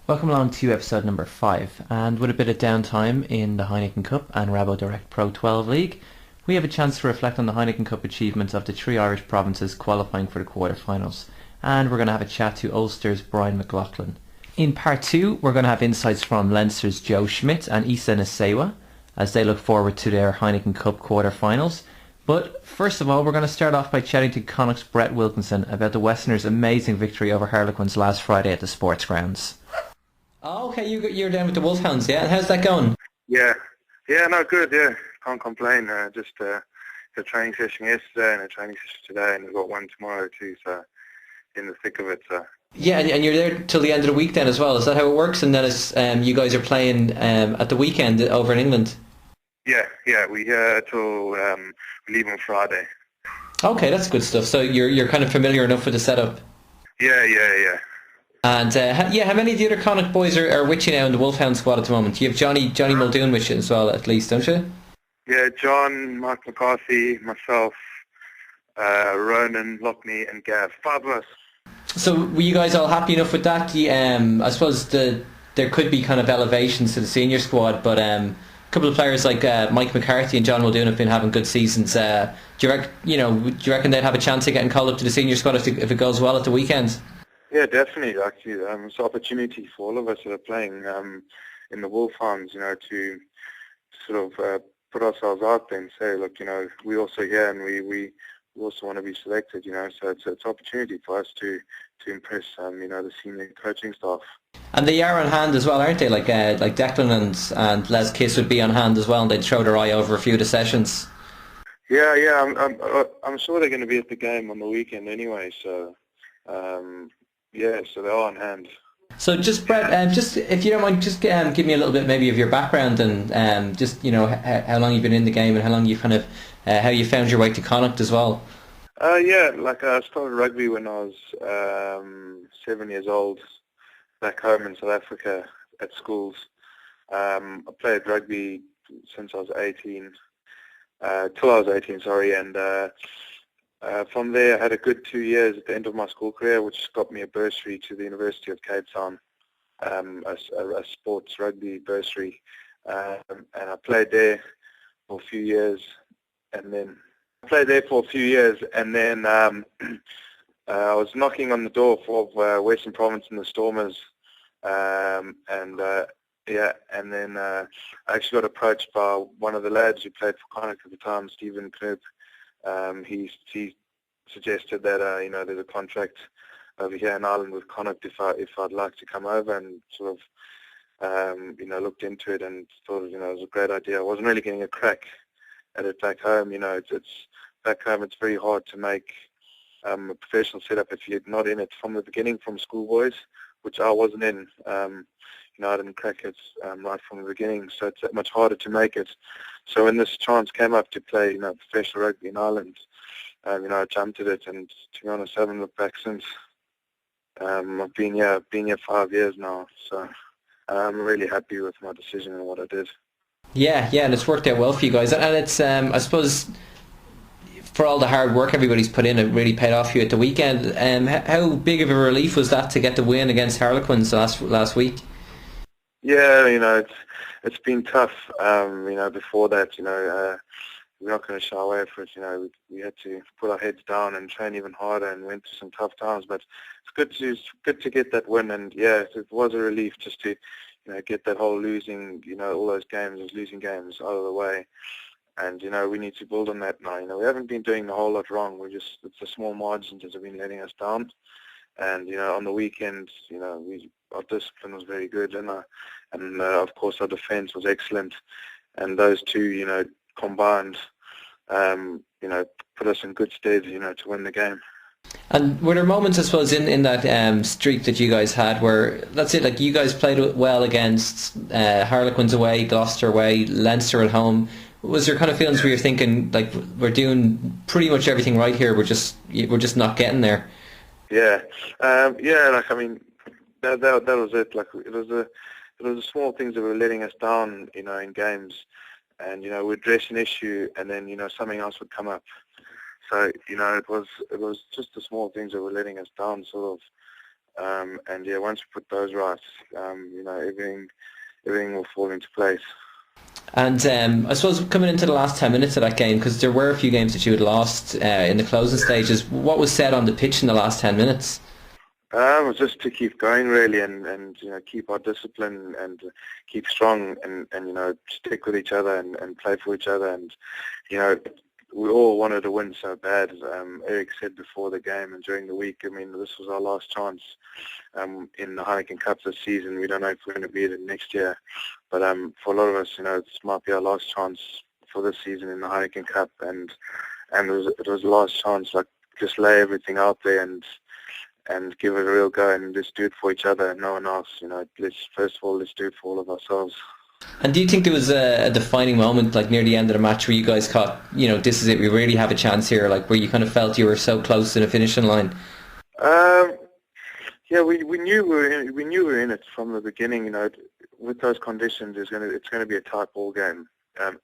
Welcome along to episode number 5, and with a bit of downtime in the Heineken Cup and Rabo Direct Pro 12 League, we have a chance to reflect on the Heineken Cup achievements of the three Irish provinces qualifying for the quarter-finals, and we're going to have a chat to Ulster's Brian McLaughlin. In part 2, we're going to have insights from Leinster's Joe Schmidt and Issa Nasewa as they look forward to their Heineken Cup quarter-finals. But first of all, we're going to start off by chatting to Connacht's Brett Wilkinson about the Westerners' amazing victory over Harlequins last Friday at the sports grounds. Oh, okay, you're down with the Wolfhounds, yeah? And how's that going? Yeah, no, good, yeah. Can't complain. Just a training session yesterday and a training session today, and we've got one tomorrow too, so in the thick of it, so. Yeah, and you're there till the end of the week then as well. Is that how it works? And then it's, you guys are playing at the weekend over in England? Yeah, we till we leave on Friday. Okay, that's good stuff. So you're kind of familiar enough with the setup? Yeah. And how many of the other Connacht boys are with you now in the Wolfhound squad at the moment? You have Johnny Muldoon with you as well, at least, don't you? Yeah, John, Mark McCarthy, myself, Ronan, Lockney and Gav. 5 of us. So were you guys all happy enough with that? I suppose there could be kind of elevations to the senior squad, but a couple of players like Mike McCarthy and John Muldoon have been having good seasons. Do you reckon they'd have a chance of getting called up to the senior squad if it goes well at the weekend? Yeah, definitely. Actually, it's an opportunity for all of us that are playing in the Wolfhounds, to sort of put ourselves out there and say, look, we're also here and we also want to be selected, so it's an opportunity for us to impress, the senior coaching staff. And they are on hand as well, aren't they? Like Declan and Les Kiss would be on hand as well, and they'd throw their eye over a few of the sessions. Yeah, I'm sure they're going to be at the game on the weekend anyway, so. So they're all on hand. So just Brett, just if you don't mind, just give me a little bit maybe of your background and just how long you've been in the game and how long you kind of how you found your way to Connacht as well. I started rugby when I was 7 years old back home in South Africa at schools. I played rugby since I was 18, till I was 18, sorry, and from there, I had a good 2 years at the end of my school career, which got me a bursary to the University of Cape Town, a sports rugby bursary, and I played there for a few years, and then I was knocking on the door for Western Province and the Stormers, and then I actually got approached by one of the lads who played for Connacht at the time, Stephen Knoop. He suggested that there's a contract over here in Ireland with Connacht if I'd like to come over, and sort of looked into it and thought it was a great idea. I wasn't really getting a crack at it back home. It's back home. It's very hard to make a professional setup if you're not in it from the beginning, from schoolboys, which I wasn't in. I didn't crack it right from the beginning, so it's much harder to make it. So when this chance came up to play, professional rugby in Ireland, I jumped at it, and to be honest, I haven't looked back since. I've been here 5 years now, so I'm really happy with my decision and what I did. Yeah, and it's worked out well for you guys, and it's I suppose for all the hard work everybody's put in, it really paid off for you at the weekend. How big of a relief was that to get the win against Harlequins last week? Yeah, it's been tough. Before that, we're not going to shy away from it. We had to put our heads down and train even harder, and went through some tough times. But it's good to get that win, and it was a relief just to get that whole losing, all those losing games out of the way. And we need to build on that now. We haven't been doing a whole lot wrong. It's the small margins that have been letting us down. And on the weekend, our discipline was very good, and of course our defence was excellent. And those two, combined, put us in good stead, to win the game. And were there moments, I suppose, in that streak that you guys had where, that's it, like you guys played well against Harlequins away, Gloucester away, Leinster at home? Was there kind of feelings where you're thinking, like, we're doing pretty much everything right here, we're just not getting there? That was it. Like, it was the small things that were letting us down, in games, and we'd address an issue, and then something else would come up. So it was just the small things that were letting us down, sort And yeah, once we put those right, everything will fall into place. And I suppose coming into the last 10 minutes of that game, because there were a few games that you had lost in the closing stages, what was said on the pitch in the last 10 minutes? It was just to keep going really, and keep our discipline and keep strong, and stick with each other and play for each other, and we all wanted to win so bad. Eric said before the game and during the week, this was our last chance in the Heineken Cup this season. We don't know if we're going to be it next year, but for a lot of us, this might be our last chance for this season in the Heineken Cup, and it was the last chance. Like, just lay everything out there and give it a real go and just do it for each other and no one else. Let's do it for all of ourselves. And do you think there was a defining moment, like near the end of the match, where you guys thought, this is it, we really have a chance here, like where you kind of felt you were so close to the finishing line? Yeah, we knew we were in it from the beginning. With those conditions, it's going to be a tight ball game.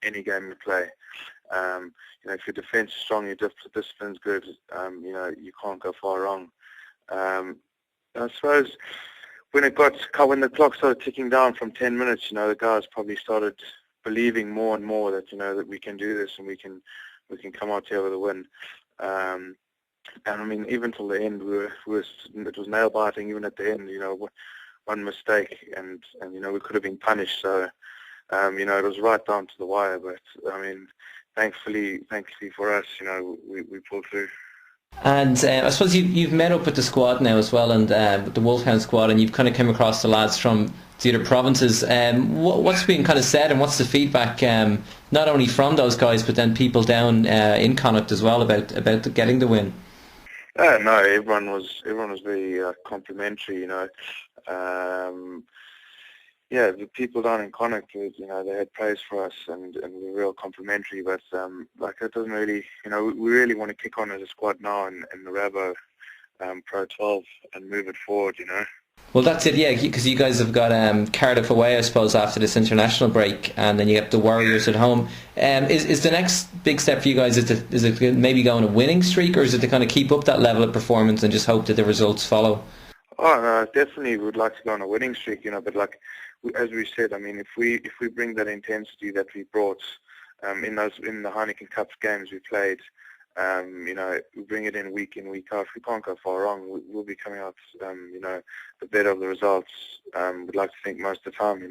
Any game we play. If your defence is strong, your discipline's good. You can't go far wrong. I suppose when the clock started ticking down from 10 minutes, the guys probably started believing more and more that that we can do this and we can come out here with a win. And even till the end, it was nail biting. Even at the end, one mistake and we could have been punished. So it was right down to the wire. But thankfully for us, we pulled through. And I suppose you've met up with the squad now as well, and with the Wolfhounds squad, and you've kind of come across the lads from the other provinces. What's being kind of said, and what's the feedback, not only from those guys, but then people down in Connacht as well about getting the win? No, everyone was very complimentary. Yeah, the people down in Connacht, they had praise for us and were real complimentary. But it doesn't really, we really want to kick on as a squad now in the Rabo Pro 12 and move it forward. Well, that's it, yeah, because you guys have got Cardiff away, I suppose, after this international break, and then you get the Warriors at home. Is the next big step for you guys, is it maybe go on a winning streak, or is it to kind of keep up that level of performance and just hope that the results follow? Oh, no, definitely would like to go on a winning streak, but as we said, if we bring that intensity that we brought in the Heineken Cup games we played, we bring it in week out. We can't go far wrong. We'll be coming out, the better of the results. We'd like to think most of the time,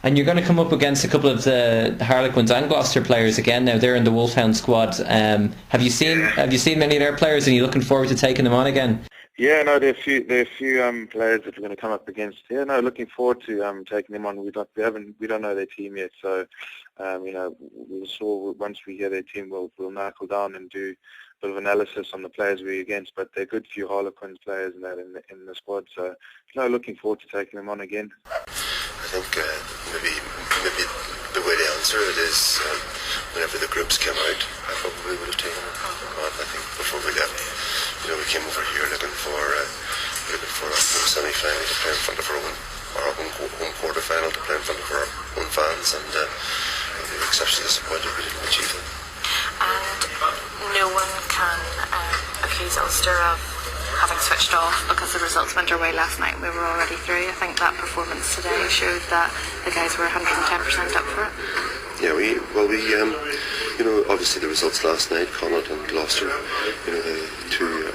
And you're going to come up against a couple of the Harlequins and Gloucester players again now. They're in the Wolfhound squad. Have you seen many of their players, and are you looking forward to taking them on again? Yeah, no, there are a few players that we're going to come up against. Yeah, no, looking forward to taking them on. We don't know their team yet, so we'll sure once we hear their team, we'll knuckle down and do a bit of analysis on the players we're against. But they're good few Harlequins players and that in the squad, so looking forward to taking them on again. I think maybe the way to answer it is whenever the groups came out, I probably would have taken them on. I think before we left, we came over here looking for a semi-final to play in front of our own quarter-final to play in front of our own fans, and we were exceptionally disappointed we didn't achieve that. And no one can accuse Ulster of having switched off because the results went our way last night and we were already through. I think that performance today showed that the guys were 110% up for it. Yeah, we obviously the results last night, Connacht and Gloucester, the two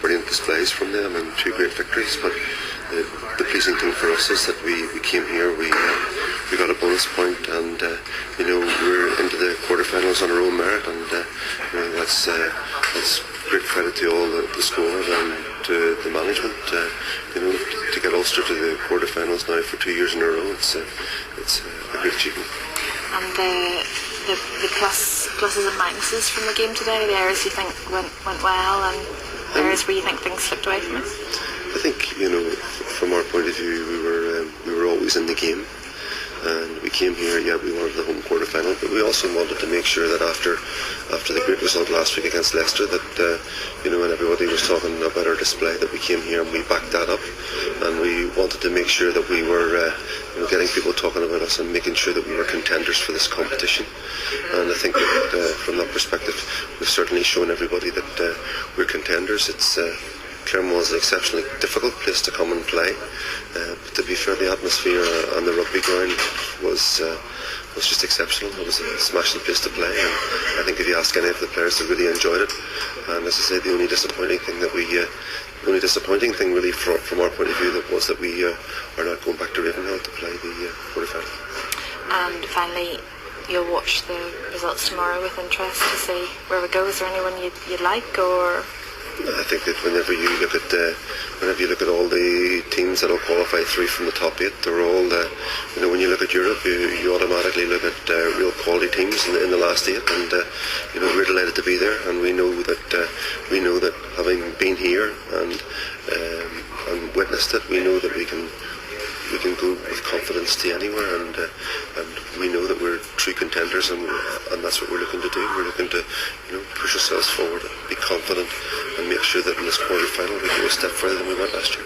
brilliant displays from them and two great victories. But the pleasing thing for us is that we came here, we got a bonus point, and we're into the quarterfinals on our own merit, and that's great credit to all the squad and to the management. To get Ulster to the quarterfinals now for 2 years in a row, it's a great achievement. And the pluses and minuses from the game today, the areas you think went well and areas where you think things slipped away from us? I think, from our point of view, we were always in the game. And we came here, we wanted the home quarter-final, but we also wanted to make sure that after the great result last week against Leicester, that when everybody was talking about our display, that we came here and we backed that up, and we wanted to make sure that we were getting people talking about us and making sure that we were contenders for this competition. And I think that from that perspective, we've certainly shown everybody that we're contenders. It's Claremont was an exceptionally difficult place to come and play. But to be fair, the atmosphere on the rugby ground was just exceptional. It was a smashing place to play, and I think if you ask any of the players, they really enjoyed it. And as I say, the only disappointing thing really from our point of view was that we are not going back to Ravenhill to play the quarter-final. And finally, you'll watch the results tomorrow with interest to see where we go. Is there anyone you'd like, or? I think that whenever you look at all the teams that will qualify through from the top 8, they're all when you look at Europe, you automatically look at real quality teams in the last 8, and we're delighted to be there, and we know that having been here and witnessed it, we know that we can go with confidence to anywhere, and we know that we're true contenders, and that's what we're looking to do. We're looking to push ourselves forward, be confident, and make sure that in this quarter final we go a step further than we went last year.